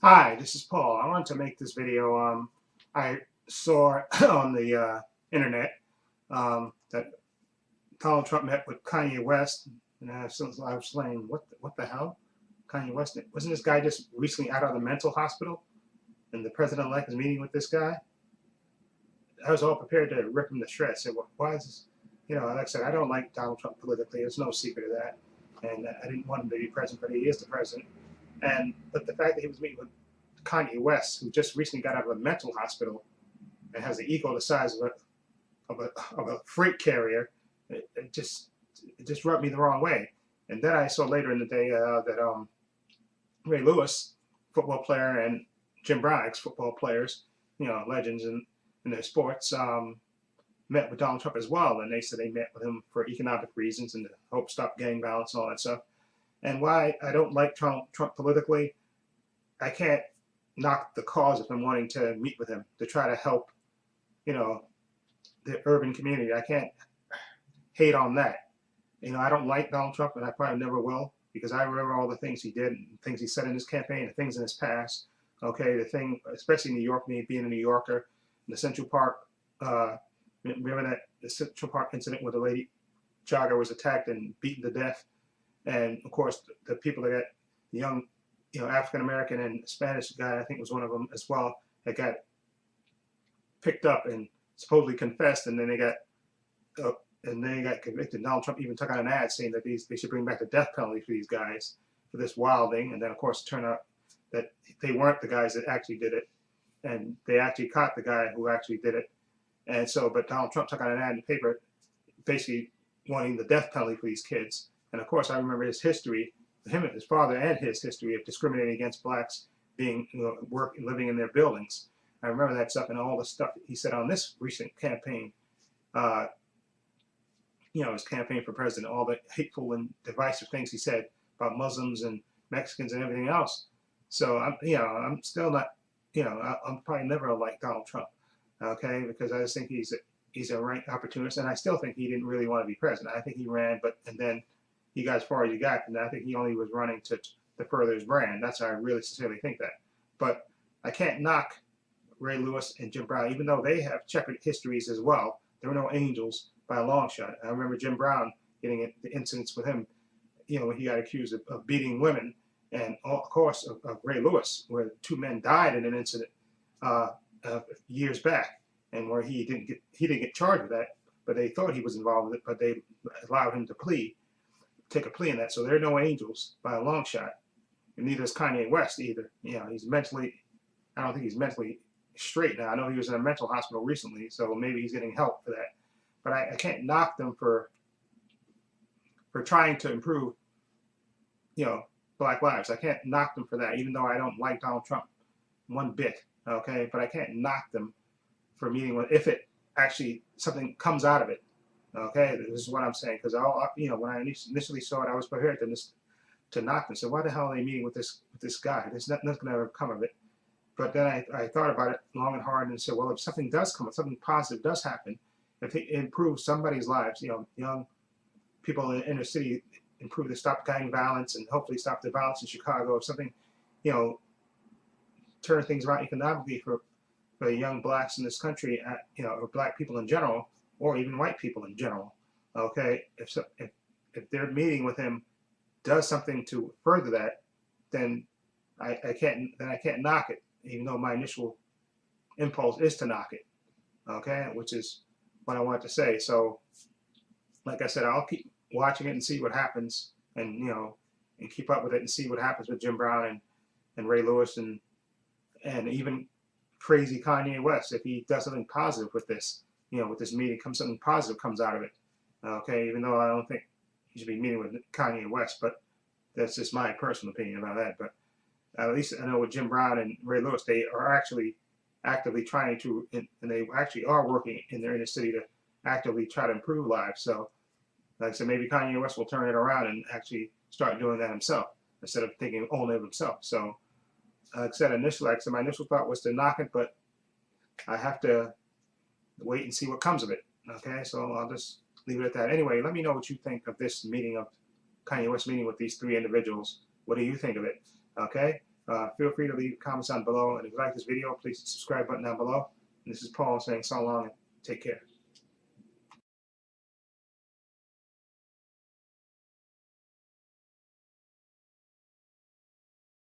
Hi, this is Paul. I wanted to make this video. I saw on the internet that Donald Trump met with Kanye West, and I was saying, what the hell? Kanye West, wasn't this guy just recently out of the mental hospital, and the president-elect is meeting with this guy? I was all prepared to rip him to shreds. Say, why is this? Like I said, I don't like Donald Trump politically. There's no secret of that, and I didn't want him to be president, but he is the president. But the fact that he was meeting with Kanye West, who just recently got out of a mental hospital and has an ego the size of a freight carrier, it just rubbed me the wrong way. And then I saw later in the day that Ray Lewis, football player, and Jim Brown, ex-football players, legends in their sports, met with Donald Trump as well. And they said they met with him for economic reasons and to help stop gang violence and all that stuff. And why I don't like Trump politically, I can't knock the cause of him wanting to meet with him to try to help, you know, the urban community. I can't hate on that. I don't like Donald Trump, and I probably never will because I remember all the things he did, and things he said in his campaign, the things in his past. Okay, the thing, especially in New York, me being a New Yorker, the Central Park. Remember that the Central Park incident where the lady jogger was attacked and beaten to death, and of course the people that got the young, African American and Spanish guy, I think was one of them as well, that got picked up and supposedly confessed, and then uh, they got convicted. Donald Trump even took out an ad saying that they should bring back the death penalty for these guys for this wilding, and then of course it turned out that they weren't the guys that actually did it, and they actually caught the guy who actually did it. And so, but Donald Trump took out an ad in the paper, basically wanting the death penalty for these kids. And of course, I remember his history, him and his father, and his history of discriminating against blacks being, living in their buildings. I remember that stuff and all the stuff he said on this recent campaign. Uh, his campaign for president, all the hateful and divisive things he said about Muslims and Mexicans and everything else. So I'm still not, I'm probably never like Donald Trump, okay, because I just think he's a rank opportunist, and I still think he didn't really want to be president. I think he ran, and then he got as far as he got, and I think he only was running to further his brand. That's how I really sincerely think that. But I can't knock Ray Lewis and Jim Brown, even though they have checkered histories as well. There were no angels by a long shot. I remember Jim Brown getting the incidents with him, when he got accused of beating women, and of course of Ray Lewis, where two men died in an incident uh, years back, and where he didn't get charged with that, but they thought he was involved with it, but they allowed him to take a plea in that. So there are no angels by a long shot, and neither is Kanye West either. He's mentally, I don't think he's mentally straight now. I know he was in a mental hospital recently, so maybe he's getting help for that. But I can't knock them for trying to improve, you know, Black lives. I can't knock them for that, even though I don't like Donald Trump one bit. Okay, but I can't knock them for meeting with if it actually something comes out of it. Okay, this is what I'm saying because when I initially saw it, I was prepared to knock them. So why the hell are they meeting with this guy? There's nothing going to ever come of it. But then I thought about it long and hard and said, well, if something does come, if something positive does happen, if it improves somebody's lives, young people in the inner city, improve to stop gang violence and hopefully stop the violence in Chicago, if something, you know, turn things around economically for the young blacks in this country, or black people in general, or even white people in general. Okay, if their meeting with him does something to further that, then I can't knock it, even though my initial impulse is to knock it. Okay, which is what I want to say. So, like I said, I'll keep watching it and see what happens, and and keep up with it and see what happens with Jim Brown and Ray Lewis and even crazy Kanye West if he does something positive with this, with this meeting, something positive comes out of it. Okay, even though I don't think he should be meeting with Kanye West, but that's just my personal opinion about that. But at least I know with Jim Brown and Ray Lewis, they are actually actively trying to, and they actually are working in their inner city to actively try to improve lives. So, like I said, maybe Kanye West will turn it around and actually start doing that himself instead of thinking only of himself. So, like I said, my initial thought was to knock it, but I have to wait and see what comes of it. Okay, so I'll just leave it at that. Anyway, let me know what you think of this meeting of Kanye West meeting with these three individuals. What do you think of it? Okay, Feel free to leave comments down below. And if you like this video, please hit the subscribe button down below. And this is Paul saying so long and take care.